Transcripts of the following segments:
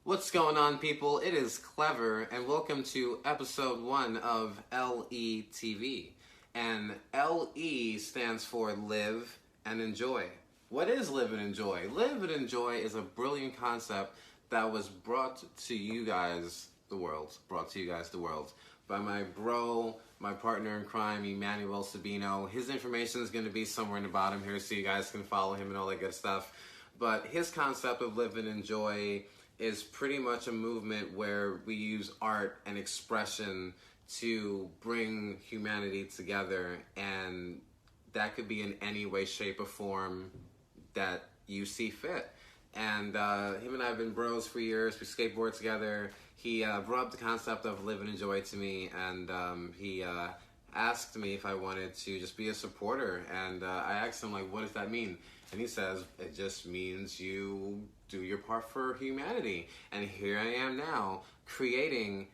What's going on, people? It is Clever, and welcome to episode 1 of LE.TV. And LE stands for Live and Enjoy. What is Live and Enjoy? Live and Enjoy is a brilliant concept that was brought to you guys, the world, by my bro, my partner in crime, Emmanuel Sabino. His information is going to be somewhere in the bottom here so you guys can follow him and all that good stuff. But his concept of Live and Enjoy is pretty much a movement where we use art and expression to bring humanity together, and that could be in any way, shape, or form that you see fit. And him and I have been bros for years. We skateboard together. He brought up the concept of Live and Enjoy to me, and he asked me if I wanted to just be a supporter. And I asked him, like, what does that mean? And he says, it just means you do your part for humanity. And here I am now, creating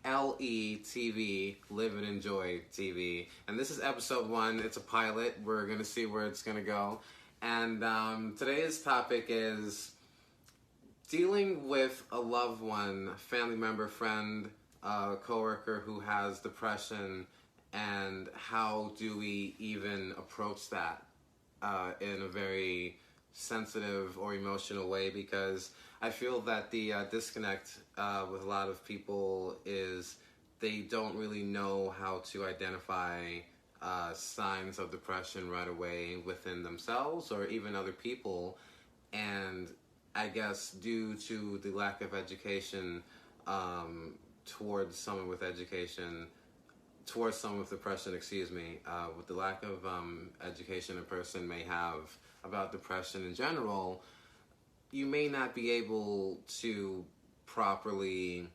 LE.TV, Live and Enjoy TV. And this is episode 1. It's a pilot. We're going to see where it's going to go. And today's topic is dealing with a loved one, family member, friend, coworker who has depression, and how do we even approach that in a very sensitive or emotional way, because I feel that the disconnect with a lot of people is they don't really know how to identify signs of depression right away within themselves or even other people. And I guess due to the lack of education towards someone with depression, with the lack of education a person may have about depression in general, you may not be able to properly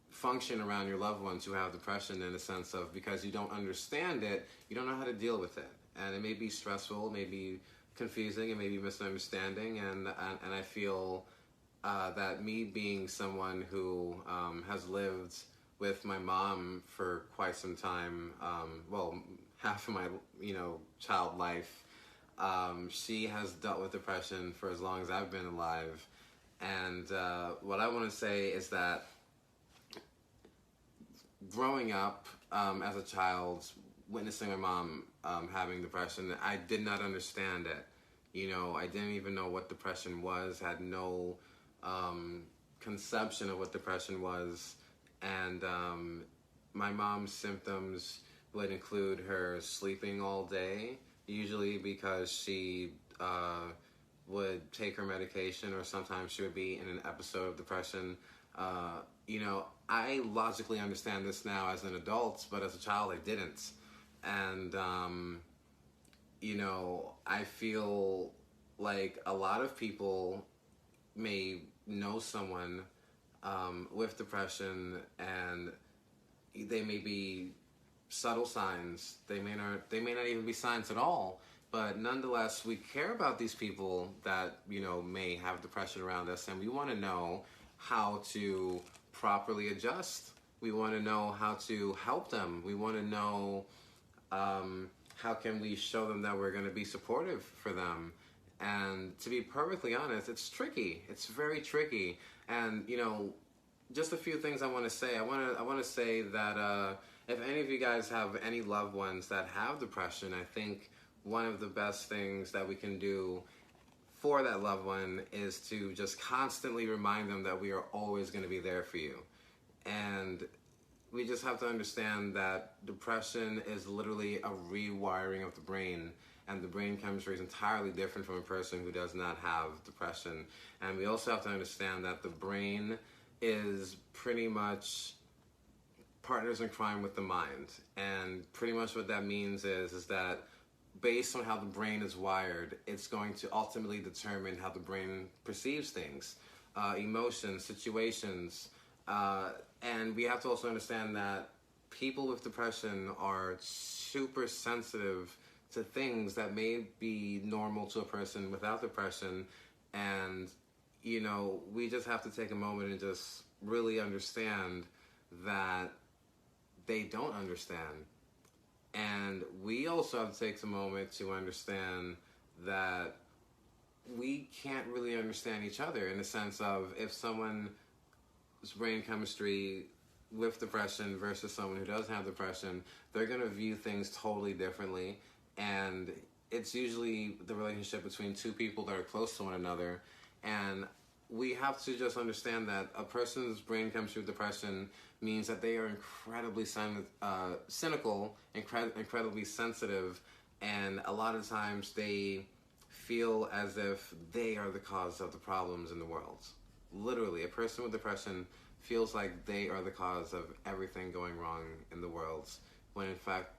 function around your loved ones who have depression, in a sense of, because you don't understand it, you don't know how to deal with it. And it may be stressful, it may be confusing, it may be misunderstanding, and I feel that me being someone who has lived with my mom for quite some time, half of my child life, she has dealt with depression for as long as I've been alive. And what I want to say is that growing up as a child, witnessing my mom having depression, I did not understand it. I didn't even know what depression was, had no conception of what depression was. And my mom's symptoms would include her sleeping all day, usually because she would take her medication, or sometimes she would be in an episode of depression. I logically understand this now as an adult, but as a child I didn't. And, I feel like a lot of people may know someone with depression, and they may be subtle signs. They may not even be signs at all. But nonetheless, we care about these people that may have depression around us, and we want to know how to properly adjust. We want to know how to help them. We want to know how can we show them that we're going to be supportive for them. And to be perfectly honest, it's tricky. It's very tricky. And just a few things I want to say. I want to say that if any of you guys have any loved ones that have depression, I think one of the best things that we can do for that loved one is to just constantly remind them that we are always going to be there for you. And we just have to understand that depression is literally a rewiring of the brain, and the brain chemistry is entirely different from a person who does not have depression. And we also have to understand that the brain is pretty much partners in crime with the mind. And pretty much what that means is that based on how the brain is wired, it's going to ultimately determine how the brain perceives things, emotions, situations. And we have to also understand that people with depression are super sensitive to things that may be normal to a person without depression. And, we just have to take a moment and just really understand that they don't understand. And we also have to take a moment to understand that we can't really understand each other in the sense of if someone's brain chemistry with depression versus someone who doesn't have depression, they're going to view things totally differently. And it's usually the relationship between two people that are close to one another. And we have to just understand that a person's brain chemistry with depression means that they are incredibly cynical, incredibly sensitive, and a lot of times they feel as if they are the cause of the problems in the world. Literally, a person with depression feels like they are the cause of everything going wrong in the world, when in fact,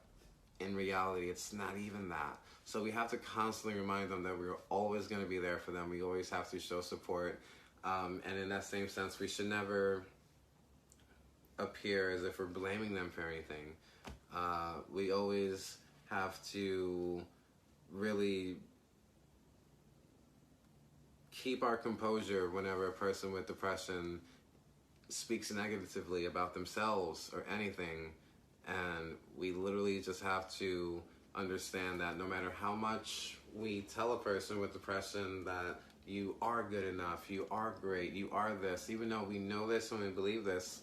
in reality, it's not even that. So we have to constantly remind them that we're always going to be there for them. We always have to show support. And in that same sense, we should never appear as if we're blaming them for anything. We always have to really keep our composure whenever a person with depression speaks negatively about themselves or anything. And we literally just have to understand that no matter how much we tell a person with depression that you are good enough, you are great, you are this, even though we know this and we believe this,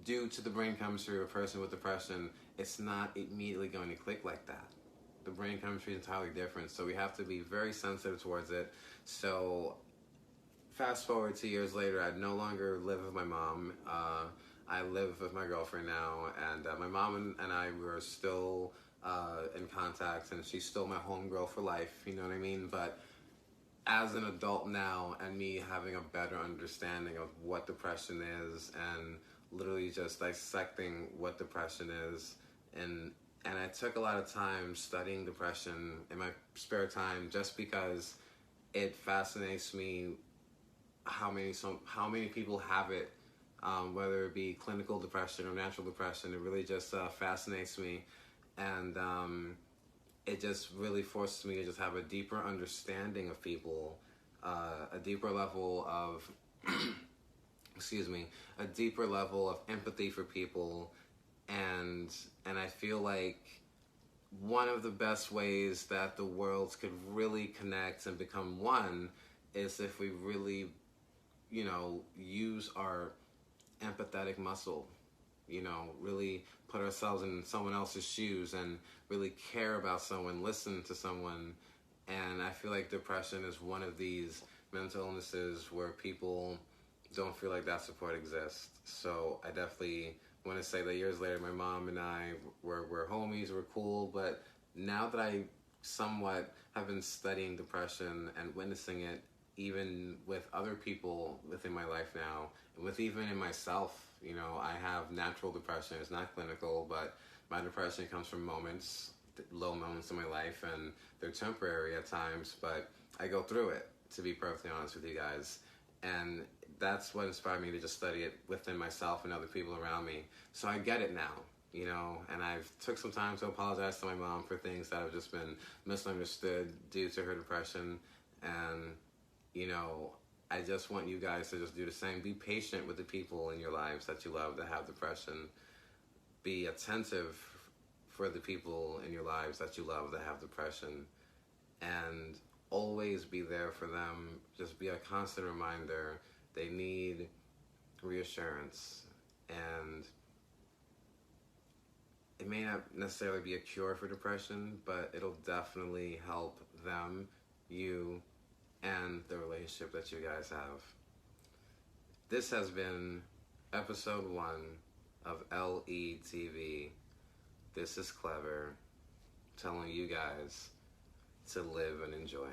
due to the brain chemistry of a person with depression, it's not immediately going to click like that. The brain chemistry is entirely different, so we have to be very sensitive towards it. So fast forward 2 years later, I no longer live with my mom. I live with my girlfriend now, and my mom and I were still in contact, and she's still my homegirl for life, you know what I mean? But as an adult now, and me having a better understanding of what depression is, and literally just dissecting what depression is, and I took a lot of time studying depression in my spare time just because it fascinates me how many people have it, whether it be clinical depression or natural depression. It really just fascinates me, and it just really forces me to just have a deeper understanding of people, a deeper level of a deeper level of empathy for people, and I feel like one of the best ways that the worlds could really connect and become one is if we really, use our empathetic muscle, really put ourselves in someone else's shoes and really care about someone, listen to someone. And I feel like depression is one of these mental illnesses where people don't feel like that support exists. So I definitely want to say that years later, my mom and I were homies, we're cool, but now that I somewhat have been studying depression and witnessing it even with other people within my life now, and with even in myself, I have natural depression. It's not clinical, but my depression comes from moments, low moments in my life, and they're temporary at times, but I go through it, to be perfectly honest with you guys. And that's what inspired me to just study it within myself and other people around me. So I get it now, and I've took some time to apologize to my mom for things that have just been misunderstood due to her depression. And, I just want you guys to just do the same. Be patient with the people in your lives that you love that have depression. Be attentive for the people in your lives that you love that have depression. And always be there for them. Just be a constant reminder. They need reassurance. And it may not necessarily be a cure for depression, but it'll definitely help them, you, and the relationship that you guys have. This has been episode 1 of LIVE.ENJOY.T.V. This is Clever, telling you guys to live and enjoy.